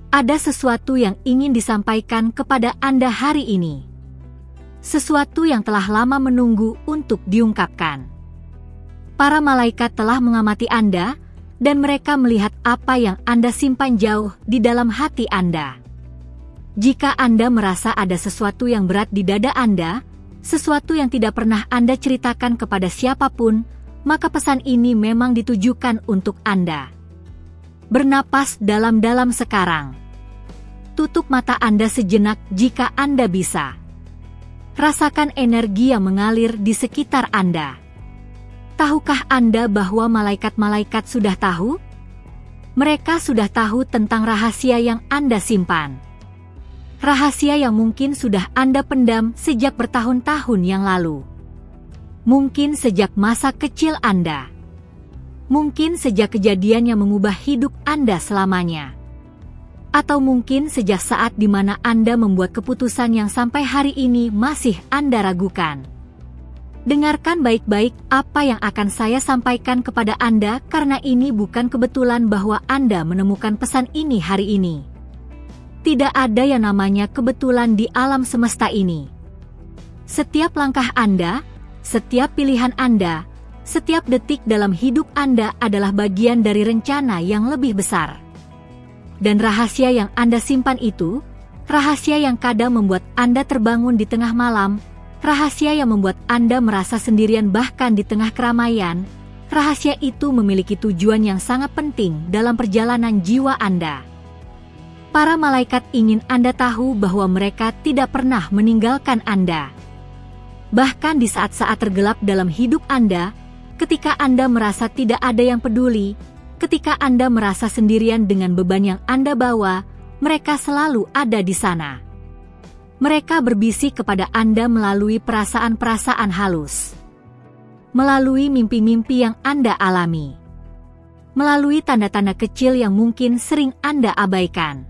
Ada sesuatu yang ingin disampaikan kepada Anda hari ini. Sesuatu yang telah lama menunggu untuk diungkapkan. Para malaikat telah mengamati Anda, dan mereka melihat apa yang Anda simpan jauh di dalam hati Anda. Jika Anda merasa ada sesuatu yang berat di dada Anda, sesuatu yang tidak pernah Anda ceritakan kepada siapapun, maka pesan ini memang ditujukan untuk Anda. Bernapas dalam-dalam sekarang. Tutup mata Anda sejenak jika Anda bisa. Rasakan energi yang mengalir di sekitar Anda. Tahukah Anda bahwa malaikat-malaikat sudah tahu? Mereka sudah tahu tentang rahasia yang Anda simpan. Rahasia yang mungkin sudah Anda pendam sejak bertahun-tahun yang lalu. Mungkin sejak masa kecil Anda. Mungkin sejak kejadian yang mengubah hidup Anda selamanya. Atau mungkin sejak saat di mana Anda membuat keputusan yang sampai hari ini masih Anda ragukan. Dengarkan baik-baik apa yang akan saya sampaikan kepada Anda karena ini bukan kebetulan bahwa Anda menemukan pesan ini hari ini. Tidak ada yang namanya kebetulan di alam semesta ini. Setiap langkah Anda, setiap pilihan Anda, setiap detik dalam hidup Anda adalah bagian dari rencana yang lebih besar. Dan rahasia yang Anda simpan itu, rahasia yang kadang membuat Anda terbangun di tengah malam, rahasia yang membuat Anda merasa sendirian bahkan di tengah keramaian, rahasia itu memiliki tujuan yang sangat penting dalam perjalanan jiwa Anda. Para malaikat ingin Anda tahu bahwa mereka tidak pernah meninggalkan Anda. Bahkan di saat-saat tergelap dalam hidup Anda, ketika Anda merasa tidak ada yang peduli, ketika Anda merasa sendirian dengan beban yang Anda bawa, mereka selalu ada di sana. Mereka berbisik kepada Anda melalui perasaan-perasaan halus. Melalui mimpi-mimpi yang Anda alami. Melalui tanda-tanda kecil yang mungkin sering Anda abaikan.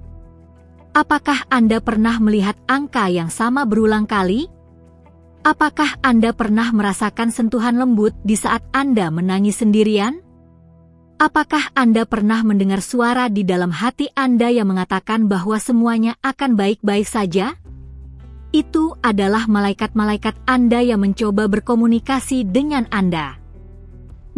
Apakah Anda pernah melihat angka yang sama berulang kali? Apakah Anda pernah merasakan sentuhan lembut di saat Anda menangis sendirian? Apakah Anda pernah mendengar suara di dalam hati Anda yang mengatakan bahwa semuanya akan baik-baik saja? Itu adalah malaikat-malaikat Anda yang mencoba berkomunikasi dengan Anda.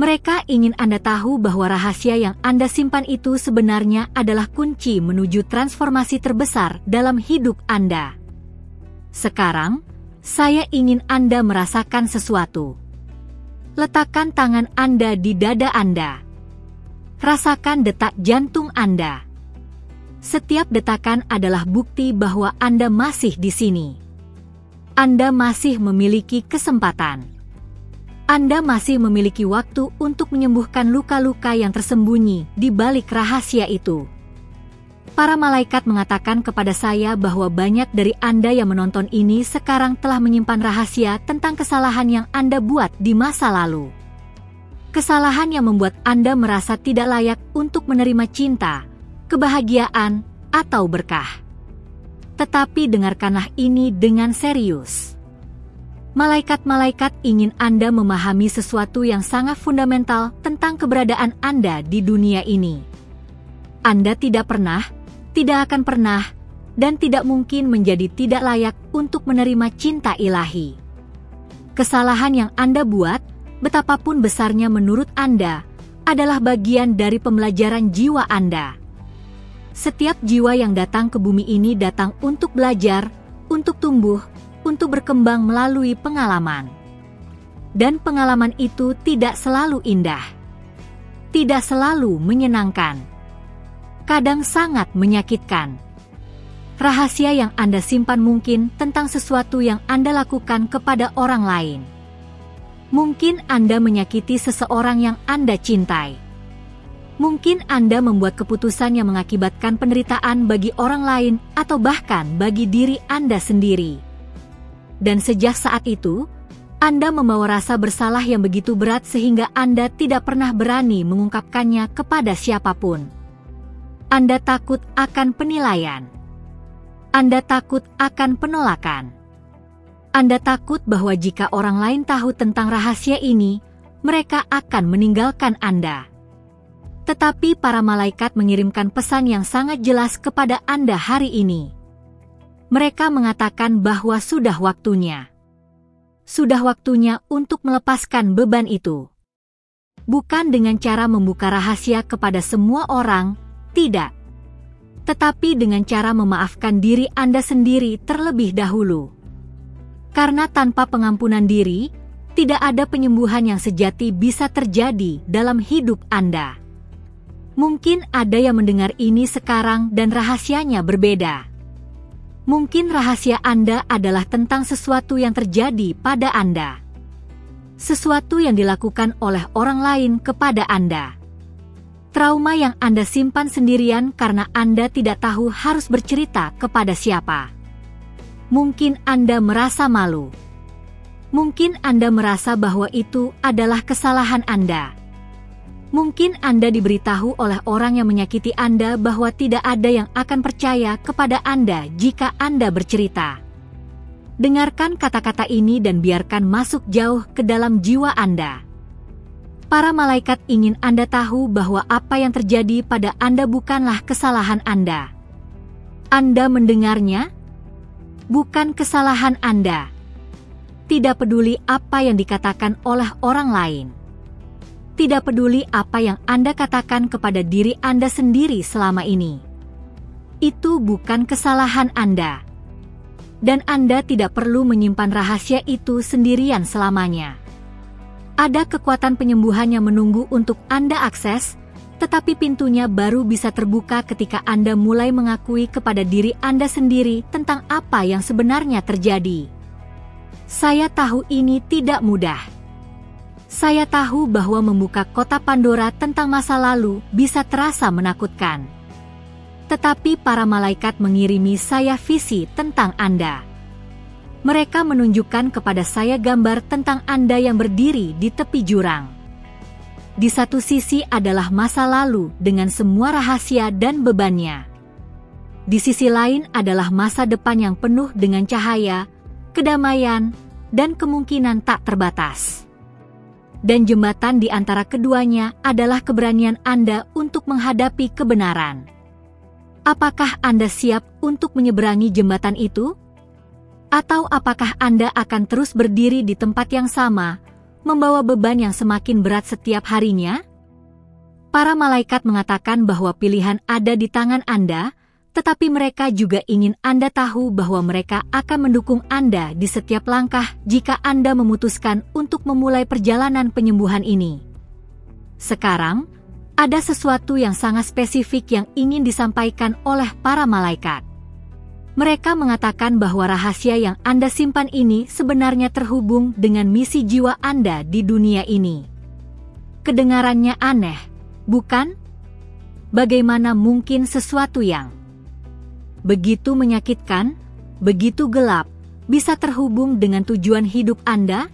Mereka ingin Anda tahu bahwa rahasia yang Anda simpan itu sebenarnya adalah kunci menuju transformasi terbesar dalam hidup Anda. Sekarang, saya ingin Anda merasakan sesuatu. Letakkan tangan Anda di dada Anda. Rasakan detak jantung Anda. Setiap detakan adalah bukti bahwa Anda masih di sini. Anda masih memiliki kesempatan. Anda masih memiliki waktu untuk menyembuhkan luka-luka yang tersembunyi di balik rahasia itu. Para malaikat mengatakan kepada saya bahwa banyak dari Anda yang menonton ini sekarang telah menyimpan rahasia tentang kesalahan yang Anda buat di masa lalu. Kesalahan yang membuat Anda merasa tidak layak untuk menerima cinta, kebahagiaan, atau berkah. Tetapi dengarkanlah ini dengan serius. Malaikat-malaikat ingin Anda memahami sesuatu yang sangat fundamental tentang keberadaan Anda di dunia ini. Anda tidak pernah, tidak akan pernah, dan tidak mungkin menjadi tidak layak untuk menerima cinta ilahi. Kesalahan yang Anda buat, betapapun besarnya menurut Anda, adalah bagian dari pembelajaran jiwa Anda. Setiap jiwa yang datang ke bumi ini datang untuk belajar, untuk tumbuh, untuk berkembang melalui pengalaman. Dan pengalaman itu tidak selalu indah. Tidak selalu menyenangkan. Kadang sangat menyakitkan. Rahasia yang Anda simpan mungkin tentang sesuatu yang Anda lakukan kepada orang lain. Mungkin Anda menyakiti seseorang yang Anda cintai. Mungkin Anda membuat keputusan yang mengakibatkan penderitaan bagi orang lain atau bahkan bagi diri Anda sendiri. Dan sejak saat itu, Anda membawa rasa bersalah yang begitu berat sehingga Anda tidak pernah berani mengungkapkannya kepada siapapun. Anda takut akan penilaian. Anda takut akan penolakan. Anda takut bahwa jika orang lain tahu tentang rahasia ini, mereka akan meninggalkan Anda. Tetapi para malaikat mengirimkan pesan yang sangat jelas kepada Anda hari ini. Mereka mengatakan bahwa sudah waktunya. Sudah waktunya untuk melepaskan beban itu. Bukan dengan cara membuka rahasia kepada semua orang, tidak. Tetapi dengan cara memaafkan diri Anda sendiri terlebih dahulu. Karena tanpa pengampunan diri, tidak ada penyembuhan yang sejati bisa terjadi dalam hidup Anda. Mungkin ada yang mendengar ini sekarang dan rahasianya berbeda. Mungkin rahasia Anda adalah tentang sesuatu yang terjadi pada Anda. Sesuatu yang dilakukan oleh orang lain kepada Anda. Trauma yang Anda simpan sendirian karena Anda tidak tahu harus bercerita kepada siapa. Mungkin Anda merasa malu. Mungkin Anda merasa bahwa itu adalah kesalahan Anda. Mungkin Anda diberitahu oleh orang yang menyakiti Anda bahwa tidak ada yang akan percaya kepada Anda jika Anda bercerita. Dengarkan kata-kata ini dan biarkan masuk jauh ke dalam jiwa Anda. Para malaikat ingin Anda tahu bahwa apa yang terjadi pada Anda bukanlah kesalahan Anda. Anda mendengarnya? Bukan kesalahan Anda. Tidak peduli apa yang dikatakan oleh orang lain. Tidak peduli apa yang Anda katakan kepada diri Anda sendiri selama ini. Itu bukan kesalahan Anda. Dan Anda tidak perlu menyimpan rahasia itu sendirian selamanya. Ada kekuatan penyembuhan yang menunggu untuk Anda akses, tetapi pintunya baru bisa terbuka ketika Anda mulai mengakui kepada diri Anda sendiri tentang apa yang sebenarnya terjadi. Saya tahu ini tidak mudah. Saya tahu bahwa membuka kotak Pandora tentang masa lalu bisa terasa menakutkan. Tetapi para malaikat mengirimi saya visi tentang Anda. Mereka menunjukkan kepada saya gambar tentang Anda yang berdiri di tepi jurang. Di satu sisi adalah masa lalu dengan semua rahasia dan bebannya. Di sisi lain adalah masa depan yang penuh dengan cahaya, kedamaian, dan kemungkinan tak terbatas. Dan jembatan di antara keduanya adalah keberanian Anda untuk menghadapi kebenaran. Apakah Anda siap untuk menyeberangi jembatan itu? Atau apakah Anda akan terus berdiri di tempat yang sama, membawa beban yang semakin berat setiap harinya? Para malaikat mengatakan bahwa pilihan ada di tangan Anda, tetapi mereka juga ingin Anda tahu bahwa mereka akan mendukung Anda di setiap langkah jika Anda memutuskan untuk memulai perjalanan penyembuhan ini. Sekarang, ada sesuatu yang sangat spesifik yang ingin disampaikan oleh para malaikat. Mereka mengatakan bahwa rahasia yang Anda simpan ini sebenarnya terhubung dengan misi jiwa Anda di dunia ini. Kedengarannya aneh, bukan? Bagaimana mungkin sesuatu yang begitu menyakitkan, begitu gelap, bisa terhubung dengan tujuan hidup Anda?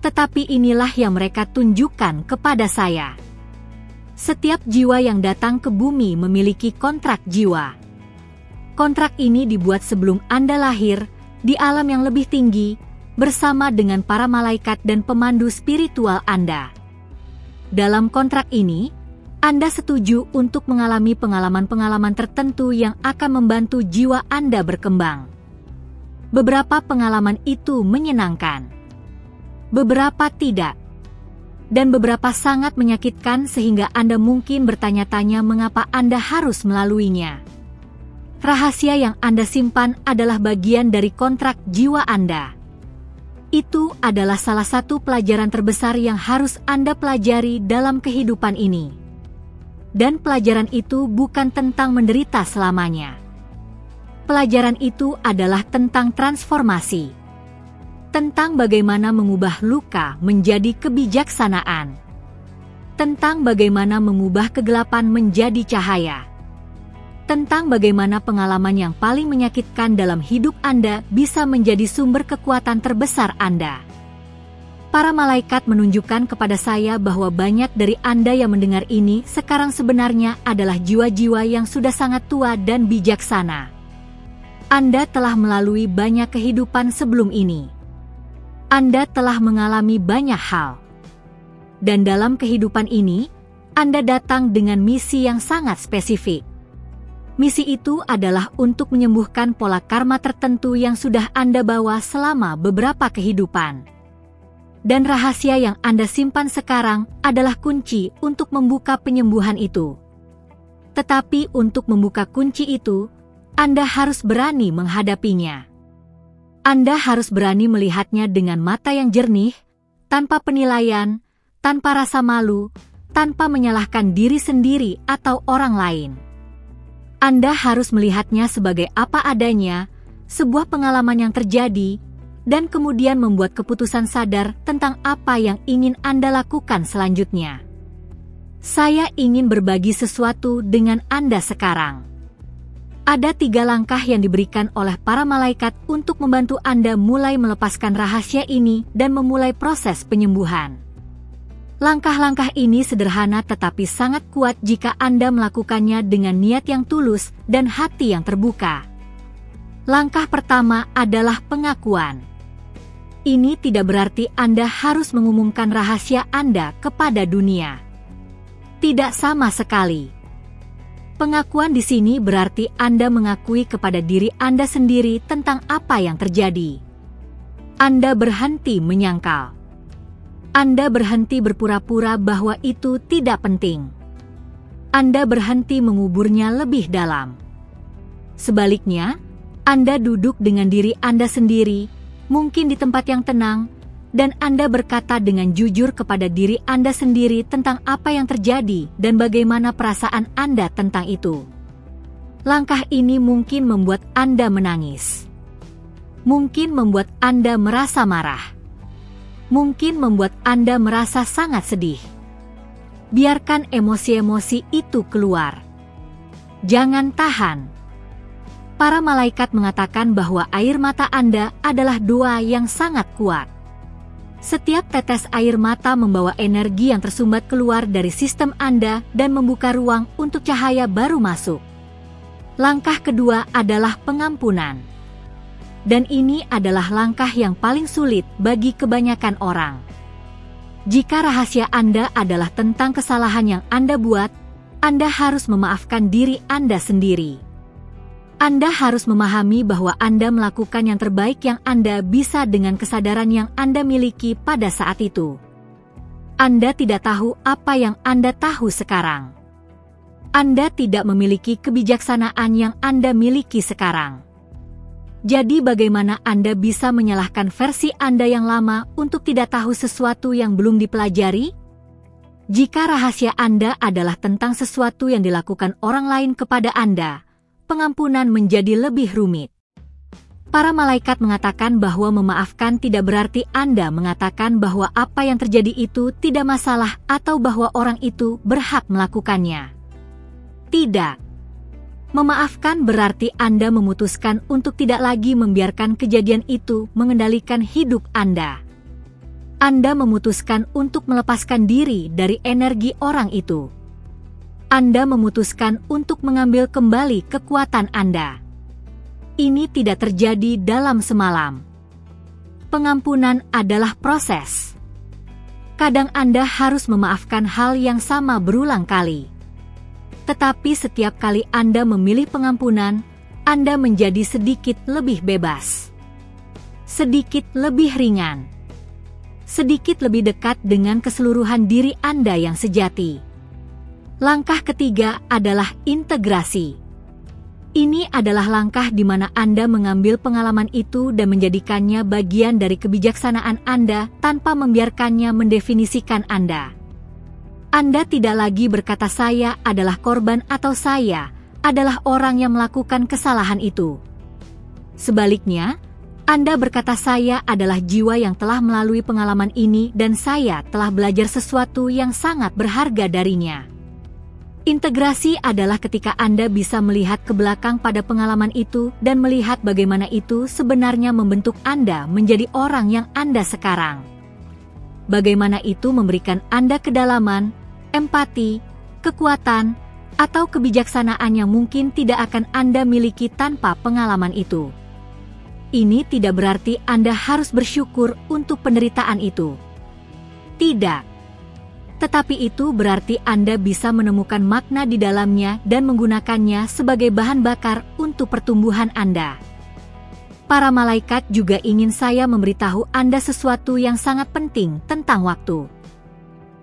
Tetapi inilah yang mereka tunjukkan kepada saya. Setiap jiwa yang datang ke bumi memiliki kontrak jiwa. Kontrak ini dibuat sebelum Anda lahir, di alam yang lebih tinggi, bersama dengan para malaikat dan pemandu spiritual Anda. Dalam kontrak ini, Anda setuju untuk mengalami pengalaman-pengalaman tertentu yang akan membantu jiwa Anda berkembang. Beberapa pengalaman itu menyenangkan. Beberapa tidak. Dan beberapa sangat menyakitkan sehingga Anda mungkin bertanya-tanya mengapa Anda harus melaluinya. Rahasia yang Anda simpan adalah bagian dari kontrak jiwa Anda. Itu adalah salah satu pelajaran terbesar yang harus Anda pelajari dalam kehidupan ini. Dan pelajaran itu bukan tentang menderita selamanya. Pelajaran itu adalah tentang transformasi. Tentang bagaimana mengubah luka menjadi kebijaksanaan. Tentang bagaimana mengubah kegelapan menjadi cahaya. Tentang bagaimana pengalaman yang paling menyakitkan dalam hidup Anda bisa menjadi sumber kekuatan terbesar Anda. Para malaikat menunjukkan kepada saya bahwa banyak dari Anda yang mendengar ini sekarang sebenarnya adalah jiwa-jiwa yang sudah sangat tua dan bijaksana. Anda telah melalui banyak kehidupan sebelum ini. Anda telah mengalami banyak hal. Dan dalam kehidupan ini, Anda datang dengan misi yang sangat spesifik. Misi itu adalah untuk menyembuhkan pola karma tertentu yang sudah Anda bawa selama beberapa kehidupan. Dan rahasia yang Anda simpan sekarang adalah kunci untuk membuka penyembuhan itu. Tetapi untuk membuka kunci itu, Anda harus berani menghadapinya. Anda harus berani melihatnya dengan mata yang jernih, tanpa penilaian, tanpa rasa malu, tanpa menyalahkan diri sendiri atau orang lain. Anda harus melihatnya sebagai apa adanya, sebuah pengalaman yang terjadi, dan kemudian membuat keputusan sadar tentang apa yang ingin Anda lakukan selanjutnya. Saya ingin berbagi sesuatu dengan Anda sekarang. Ada 3 langkah yang diberikan oleh para malaikat untuk membantu Anda mulai melepaskan rahasia ini dan memulai proses penyembuhan. Langkah-langkah ini sederhana tetapi sangat kuat jika Anda melakukannya dengan niat yang tulus dan hati yang terbuka. Langkah pertama adalah pengakuan. Ini tidak berarti Anda harus mengumumkan rahasia Anda kepada dunia. Tidak sama sekali. Pengakuan di sini berarti Anda mengakui kepada diri Anda sendiri tentang apa yang terjadi. Anda berhenti menyangkal. Anda berhenti berpura-pura bahwa itu tidak penting. Anda berhenti menguburnya lebih dalam. Sebaliknya, Anda duduk dengan diri Anda sendiri, mungkin di tempat yang tenang, dan Anda berkata dengan jujur kepada diri Anda sendiri tentang apa yang terjadi dan bagaimana perasaan Anda tentang itu. Langkah ini mungkin membuat Anda menangis. Mungkin membuat Anda merasa marah. Mungkin membuat Anda merasa sangat sedih. Biarkan emosi-emosi itu keluar. Jangan tahan. Para malaikat mengatakan bahwa air mata Anda adalah doa yang sangat kuat. Setiap tetes air mata membawa energi yang tersumbat keluar dari sistem Anda dan membuka ruang untuk cahaya baru masuk. Langkah kedua adalah pengampunan. Dan ini adalah langkah yang paling sulit bagi kebanyakan orang. Jika rahasia Anda adalah tentang kesalahan yang Anda buat, Anda harus memaafkan diri Anda sendiri. Anda harus memahami bahwa Anda melakukan yang terbaik yang Anda bisa dengan kesadaran yang Anda miliki pada saat itu. Anda tidak tahu apa yang Anda tahu sekarang. Anda tidak memiliki kebijaksanaan yang Anda miliki sekarang. Jadi bagaimana Anda bisa menyalahkan versi Anda yang lama untuk tidak tahu sesuatu yang belum dipelajari? Jika rahasia Anda adalah tentang sesuatu yang dilakukan orang lain kepada Anda, pengampunan menjadi lebih rumit. Para malaikat mengatakan bahwa memaafkan tidak berarti Anda mengatakan bahwa apa yang terjadi itu tidak masalah atau bahwa orang itu berhak melakukannya. Tidak. Memaafkan berarti Anda memutuskan untuk tidak lagi membiarkan kejadian itu mengendalikan hidup Anda. Anda memutuskan untuk melepaskan diri dari energi orang itu. Anda memutuskan untuk mengambil kembali kekuatan Anda. Ini tidak terjadi dalam semalam. Pengampunan adalah proses. Kadang Anda harus memaafkan hal yang sama berulang kali. Tetapi setiap kali Anda memilih pengampunan, Anda menjadi sedikit lebih bebas. Sedikit lebih ringan. Sedikit lebih dekat dengan keseluruhan diri Anda yang sejati. Langkah ketiga adalah integrasi. Ini adalah langkah di mana Anda mengambil pengalaman itu dan menjadikannya bagian dari kebijaksanaan Anda tanpa membiarkannya mendefinisikan Anda. Anda tidak lagi berkata saya adalah korban atau saya adalah orang yang melakukan kesalahan itu. Sebaliknya, Anda berkata saya adalah jiwa yang telah melalui pengalaman ini dan saya telah belajar sesuatu yang sangat berharga darinya. Integrasi adalah ketika Anda bisa melihat ke belakang pada pengalaman itu dan melihat bagaimana itu sebenarnya membentuk Anda menjadi orang yang Anda sekarang. Bagaimana itu memberikan Anda kedalaman, empati, kekuatan, atau kebijaksanaan yang mungkin tidak akan Anda miliki tanpa pengalaman itu. Ini tidak berarti Anda harus bersyukur untuk penderitaan itu. Tidak. Tetapi itu berarti Anda bisa menemukan makna di dalamnya dan menggunakannya sebagai bahan bakar untuk pertumbuhan Anda. Para malaikat juga ingin saya memberitahu Anda sesuatu yang sangat penting tentang waktu.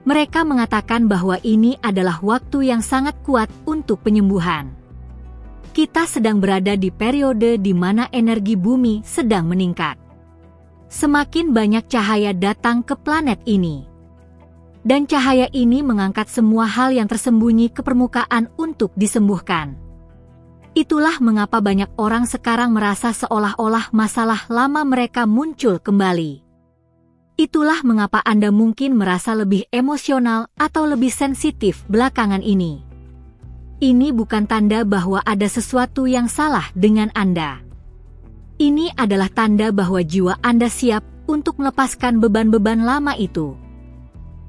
Mereka mengatakan bahwa ini adalah waktu yang sangat kuat untuk penyembuhan. Kita sedang berada di periode di mana energi bumi sedang meningkat. Semakin banyak cahaya datang ke planet ini. Dan cahaya ini mengangkat semua hal yang tersembunyi ke permukaan untuk disembuhkan. Itulah mengapa banyak orang sekarang merasa seolah-olah masalah lama mereka muncul kembali. Itulah mengapa Anda mungkin merasa lebih emosional atau lebih sensitif belakangan ini. Ini bukan tanda bahwa ada sesuatu yang salah dengan Anda. Ini adalah tanda bahwa jiwa Anda siap untuk melepaskan beban-beban lama itu.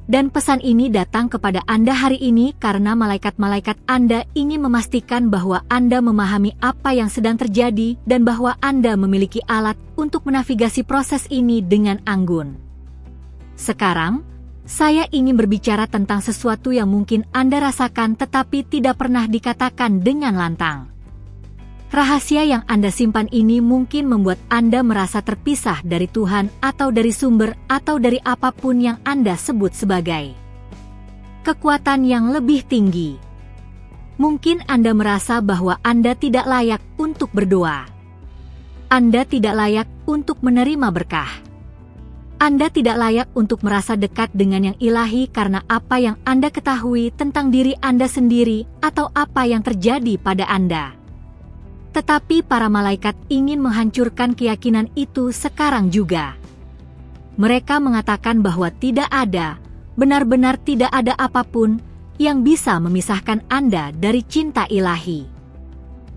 Dan pesan ini datang kepada Anda hari ini karena malaikat-malaikat Anda ingin memastikan bahwa Anda memahami apa yang sedang terjadi dan bahwa Anda memiliki alat untuk menavigasi proses ini dengan anggun. Sekarang, saya ingin berbicara tentang sesuatu yang mungkin Anda rasakan tetapi tidak pernah dikatakan dengan lantang. Rahasia yang Anda simpan ini mungkin membuat Anda merasa terpisah dari Tuhan atau dari sumber atau dari apapun yang Anda sebut sebagai kekuatan yang lebih tinggi. Mungkin Anda merasa bahwa Anda tidak layak untuk berdoa. Anda tidak layak untuk menerima berkah. Anda tidak layak untuk merasa dekat dengan yang ilahi karena apa yang Anda ketahui tentang diri Anda sendiri atau apa yang terjadi pada Anda. Tetapi para malaikat ingin menghancurkan keyakinan itu sekarang juga. Mereka mengatakan bahwa tidak ada, benar-benar tidak ada apapun yang bisa memisahkan Anda dari cinta ilahi.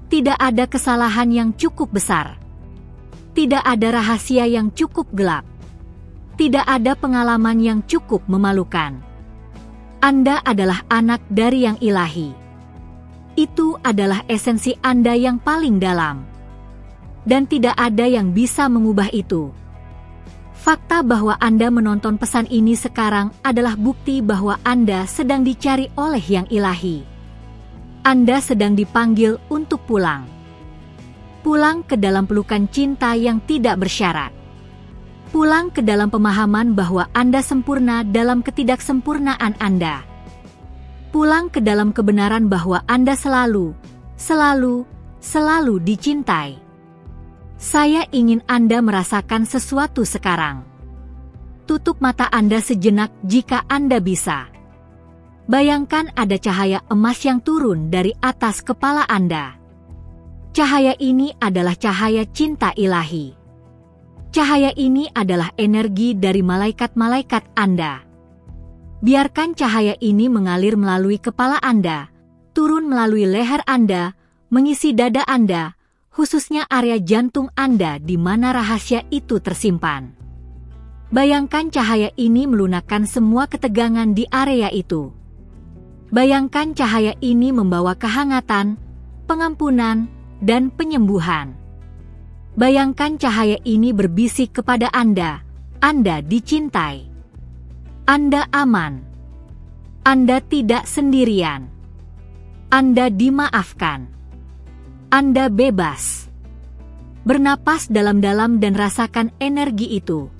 Tidak ada kesalahan yang cukup besar. Tidak ada rahasia yang cukup gelap. Tidak ada pengalaman yang cukup memalukan. Anda adalah anak dari yang ilahi. Itu adalah esensi Anda yang paling dalam. Dan tidak ada yang bisa mengubah itu. Fakta bahwa Anda menonton pesan ini sekarang adalah bukti bahwa Anda sedang dicari oleh yang ilahi. Anda sedang dipanggil untuk pulang. Pulang ke dalam pelukan cinta yang tidak bersyarat. Pulang ke dalam pemahaman bahwa Anda sempurna dalam ketidaksempurnaan Anda. Pulang ke dalam kebenaran bahwa Anda selalu dicintai. Saya ingin Anda merasakan sesuatu sekarang. Tutup mata Anda sejenak jika Anda bisa. Bayangkan ada cahaya emas yang turun dari atas kepala Anda. Cahaya ini adalah cahaya cinta ilahi. Cahaya ini adalah energi dari malaikat-malaikat Anda. Biarkan cahaya ini mengalir melalui kepala Anda, turun melalui leher Anda, mengisi dada Anda, khususnya area jantung Anda di mana rahasia itu tersimpan. Bayangkan cahaya ini melunakkan semua ketegangan di area itu. Bayangkan cahaya ini membawa kehangatan, pengampunan, dan penyembuhan. Bayangkan cahaya ini berbisik kepada Anda dicintai. Anda aman. Anda tidak sendirian. Anda dimaafkan. Anda bebas. Bernapas dalam-dalam dan rasakan energi itu.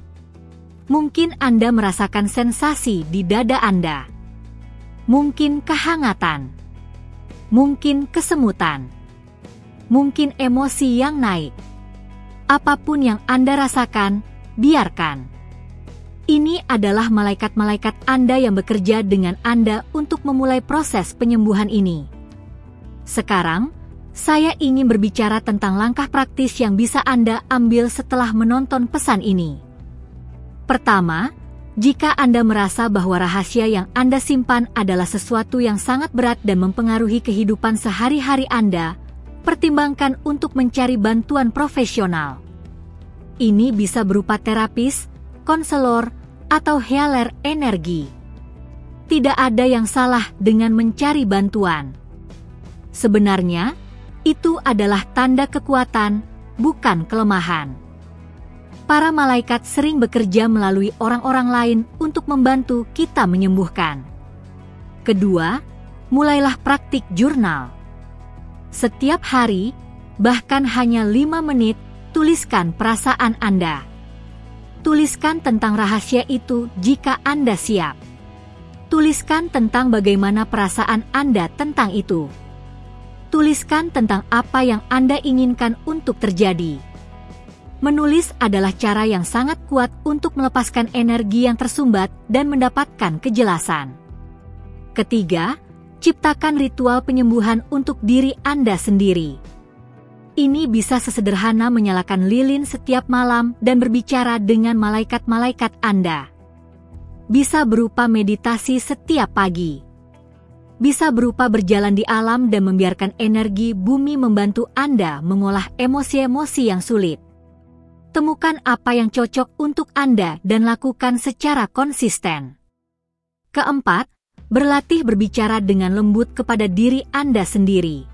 Mungkin Anda merasakan sensasi di dada Anda. Mungkin kehangatan. Mungkin kesemutan. Mungkin emosi yang naik. Apapun yang Anda rasakan, biarkan. Ini adalah malaikat-malaikat Anda yang bekerja dengan Anda untuk memulai proses penyembuhan ini. Sekarang, saya ingin berbicara tentang langkah praktis yang bisa Anda ambil setelah menonton pesan ini. Pertama, jika Anda merasa bahwa rahasia yang Anda simpan adalah sesuatu yang sangat berat dan mempengaruhi kehidupan sehari-hari Anda, pertimbangkan untuk mencari bantuan profesional. Ini bisa berupa terapis, konselor, atau healer energi. Tidak ada yang salah dengan mencari bantuan. Sebenarnya, itu adalah tanda kekuatan, bukan kelemahan. Para malaikat sering bekerja melalui orang-orang lain untuk membantu kita menyembuhkan. Kedua, mulailah praktik jurnal. Setiap hari, bahkan hanya 5 menit, tuliskan perasaan Anda. Tuliskan tentang rahasia itu jika Anda siap. Tuliskan tentang bagaimana perasaan Anda tentang itu. Tuliskan tentang apa yang Anda inginkan untuk terjadi. Menulis adalah cara yang sangat kuat untuk melepaskan energi yang tersumbat dan mendapatkan kejelasan. Ketiga, ciptakan ritual penyembuhan untuk diri Anda sendiri. Ini bisa sesederhana menyalakan lilin setiap malam dan berbicara dengan malaikat-malaikat Anda. Bisa berupa meditasi setiap pagi. Bisa berupa berjalan di alam dan membiarkan energi bumi membantu Anda mengolah emosi-emosi yang sulit. Temukan apa yang cocok untuk Anda dan lakukan secara konsisten. Keempat, berlatih berbicara dengan lembut kepada diri Anda sendiri.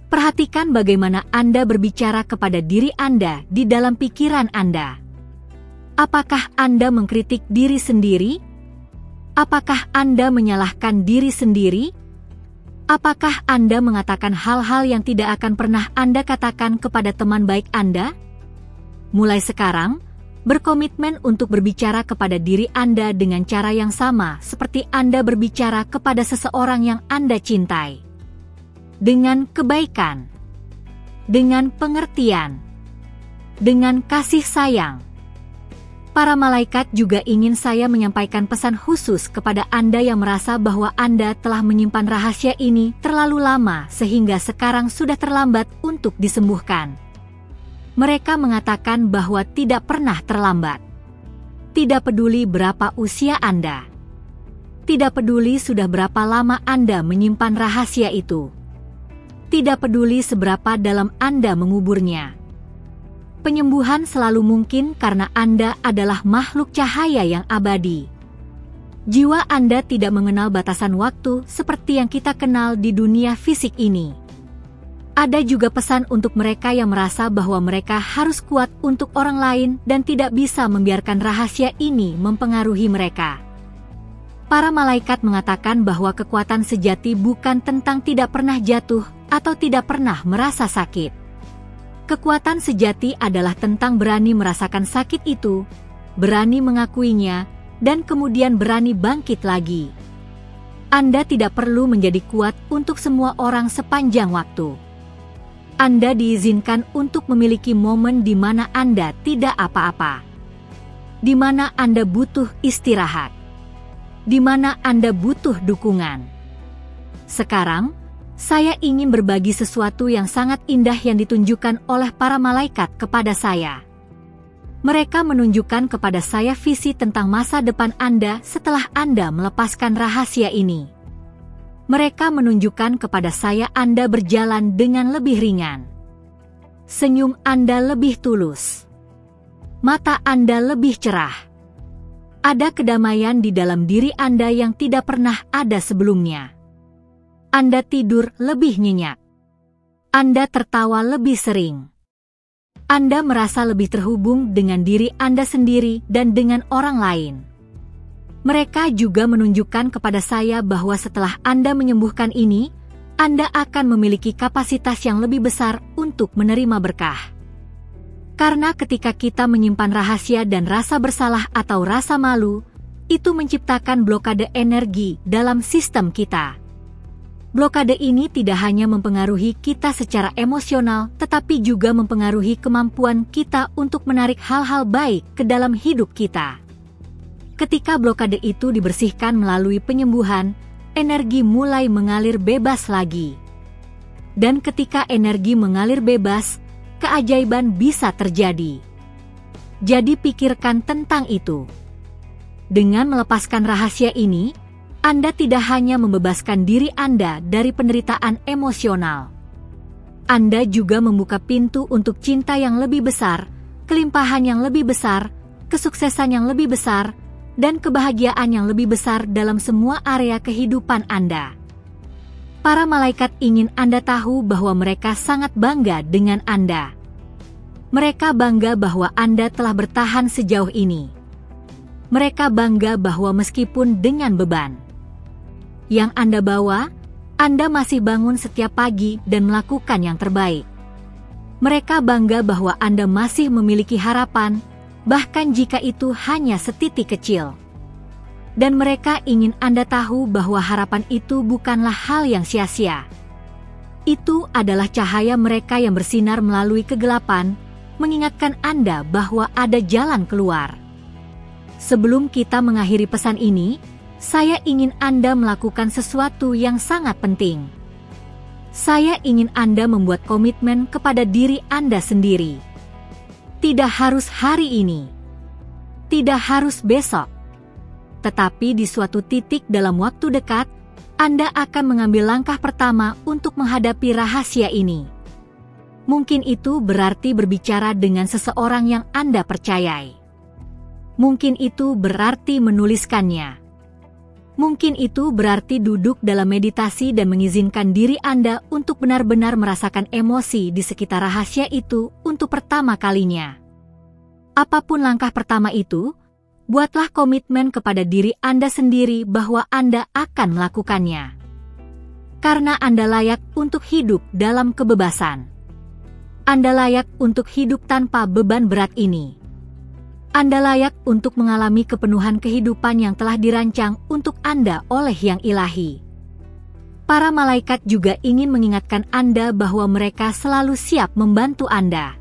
Perhatikan bagaimana Anda berbicara kepada diri Anda di dalam pikiran Anda. Apakah Anda mengkritik diri sendiri? Apakah Anda menyalahkan diri sendiri? Apakah Anda mengatakan hal-hal yang tidak akan pernah Anda katakan kepada teman baik Anda? Mulai sekarang, berkomitmen untuk berbicara kepada diri Anda dengan cara yang sama seperti Anda berbicara kepada seseorang yang Anda cintai. Dengan kebaikan, dengan pengertian, dengan kasih sayang. Para malaikat juga ingin saya menyampaikan pesan khusus kepada Anda yang merasa bahwa Anda telah menyimpan rahasia ini terlalu lama sehingga sekarang sudah terlambat untuk disembuhkan. Mereka mengatakan bahwa tidak pernah terlambat. Tidak peduli berapa usia Anda. Tidak peduli sudah berapa lama Anda menyimpan rahasia itu. Tidak peduli seberapa dalam Anda menguburnya. Penyembuhan selalu mungkin karena Anda adalah makhluk cahaya yang abadi. Jiwa Anda tidak mengenal batasan waktu seperti yang kita kenal di dunia fisik ini. Ada juga pesan untuk mereka yang merasa bahwa mereka harus kuat untuk orang lain dan tidak bisa membiarkan rahasia ini mempengaruhi mereka. Para malaikat mengatakan bahwa kekuatan sejati bukan tentang tidak pernah jatuh atau tidak pernah merasa sakit. Kekuatan sejati adalah tentang berani merasakan sakit itu, berani mengakuinya, dan kemudian berani bangkit lagi. Anda tidak perlu menjadi kuat untuk semua orang sepanjang waktu. Anda diizinkan untuk memiliki momen di mana Anda tidak apa-apa. Di mana Anda butuh istirahat. Di mana Anda butuh dukungan. Sekarang, saya ingin berbagi sesuatu yang sangat indah yang ditunjukkan oleh para malaikat kepada saya. Mereka menunjukkan kepada saya visi tentang masa depan Anda setelah Anda melepaskan rahasia ini. Mereka menunjukkan kepada saya Anda berjalan dengan lebih ringan. Senyum Anda lebih tulus. Mata Anda lebih cerah. Ada kedamaian di dalam diri Anda yang tidak pernah ada sebelumnya. Anda tidur lebih nyenyak. Anda tertawa lebih sering. Anda merasa lebih terhubung dengan diri Anda sendiri dan dengan orang lain. Mereka juga menunjukkan kepada saya bahwa setelah Anda menyembuhkan ini, Anda akan memiliki kapasitas yang lebih besar untuk menerima berkah. Karena ketika kita menyimpan rahasia dan rasa bersalah atau rasa malu, itu menciptakan blokade energi dalam sistem kita. Blokade ini tidak hanya mempengaruhi kita secara emosional, tetapi juga mempengaruhi kemampuan kita untuk menarik hal-hal baik ke dalam hidup kita. Ketika blokade itu dibersihkan melalui penyembuhan, energi mulai mengalir bebas lagi. Dan ketika energi mengalir bebas, keajaiban bisa terjadi. Jadi pikirkan tentang itu. Dengan melepaskan rahasia ini, Anda tidak hanya membebaskan diri Anda dari penderitaan emosional. Anda juga membuka pintu untuk cinta yang lebih besar, kelimpahan yang lebih besar, kesuksesan yang lebih besar, dan kebahagiaan yang lebih besar dalam semua area kehidupan Anda. Para malaikat ingin Anda tahu bahwa mereka sangat bangga dengan Anda. Mereka bangga bahwa Anda telah bertahan sejauh ini. Mereka bangga bahwa meskipun dengan beban, yang Anda bawa, Anda masih bangun setiap pagi dan melakukan yang terbaik. Mereka bangga bahwa Anda masih memiliki harapan, bahkan jika itu hanya setitik kecil. Dan mereka ingin Anda tahu bahwa harapan itu bukanlah hal yang sia-sia. Itu adalah cahaya mereka yang bersinar melalui kegelapan, mengingatkan Anda bahwa ada jalan keluar. Sebelum kita mengakhiri pesan ini, saya ingin Anda melakukan sesuatu yang sangat penting. Saya ingin Anda membuat komitmen kepada diri Anda sendiri. Tidak harus hari ini, tidak harus besok, tetapi di suatu titik dalam waktu dekat, Anda akan mengambil langkah pertama untuk menghadapi rahasia ini. Mungkin itu berarti berbicara dengan seseorang yang Anda percayai. Mungkin itu berarti menuliskannya. Mungkin itu berarti duduk dalam meditasi dan mengizinkan diri Anda untuk benar-benar merasakan emosi di sekitar rahasia itu untuk pertama kalinya. Apapun langkah pertama itu, buatlah komitmen kepada diri Anda sendiri bahwa Anda akan melakukannya. Karena Anda layak untuk hidup dalam kebebasan. Anda layak untuk hidup tanpa beban berat ini. Anda layak untuk mengalami kepenuhan kehidupan yang telah dirancang untuk Anda oleh Yang Ilahi. Para malaikat juga ingin mengingatkan Anda bahwa mereka selalu siap membantu Anda.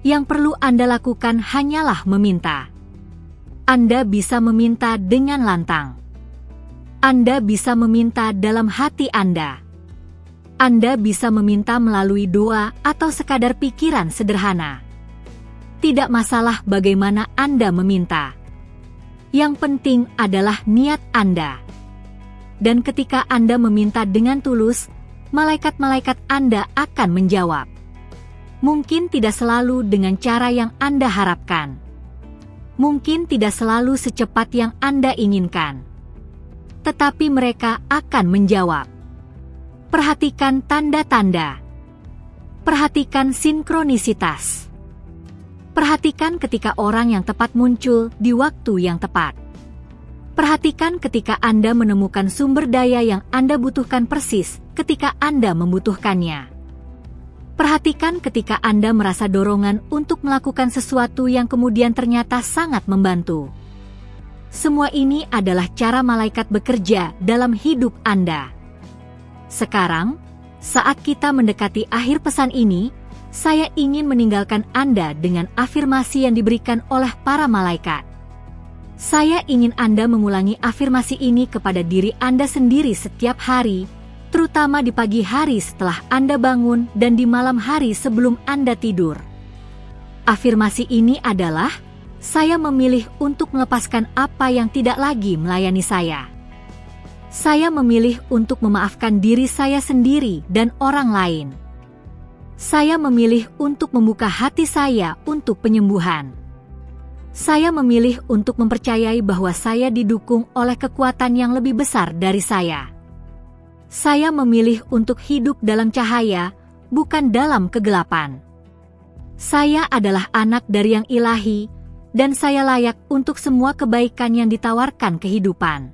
Yang perlu Anda lakukan hanyalah meminta. Anda bisa meminta dengan lantang. Anda bisa meminta dalam hati Anda. Anda bisa meminta melalui doa atau sekadar pikiran sederhana. Tidak masalah bagaimana Anda meminta. Yang penting adalah niat Anda. Dan ketika Anda meminta dengan tulus, malaikat-malaikat Anda akan menjawab. Mungkin tidak selalu dengan cara yang Anda harapkan. Mungkin tidak selalu secepat yang Anda inginkan. Tetapi mereka akan menjawab. Perhatikan tanda-tanda. Perhatikan sinkronisitas. Perhatikan ketika orang yang tepat muncul di waktu yang tepat. Perhatikan ketika Anda menemukan sumber daya yang Anda butuhkan persis ketika Anda membutuhkannya. Perhatikan ketika Anda merasa dorongan untuk melakukan sesuatu yang kemudian ternyata sangat membantu. Semua ini adalah cara malaikat bekerja dalam hidup Anda. Sekarang, saat kita mendekati akhir pesan ini, saya ingin meninggalkan Anda dengan afirmasi yang diberikan oleh para malaikat. Saya ingin Anda mengulangi afirmasi ini kepada diri Anda sendiri setiap hari, terutama di pagi hari setelah Anda bangun dan di malam hari sebelum Anda tidur. Afirmasi ini adalah, saya memilih untuk melepaskan apa yang tidak lagi melayani saya. Saya memilih untuk memaafkan diri saya sendiri dan orang lain. Saya memilih untuk membuka hati saya untuk penyembuhan. Saya memilih untuk mempercayai bahwa saya didukung oleh kekuatan yang lebih besar dari saya. Saya memilih untuk hidup dalam cahaya, bukan dalam kegelapan. Saya adalah anak dari Yang Ilahi, dan saya layak untuk semua kebaikan yang ditawarkan kehidupan.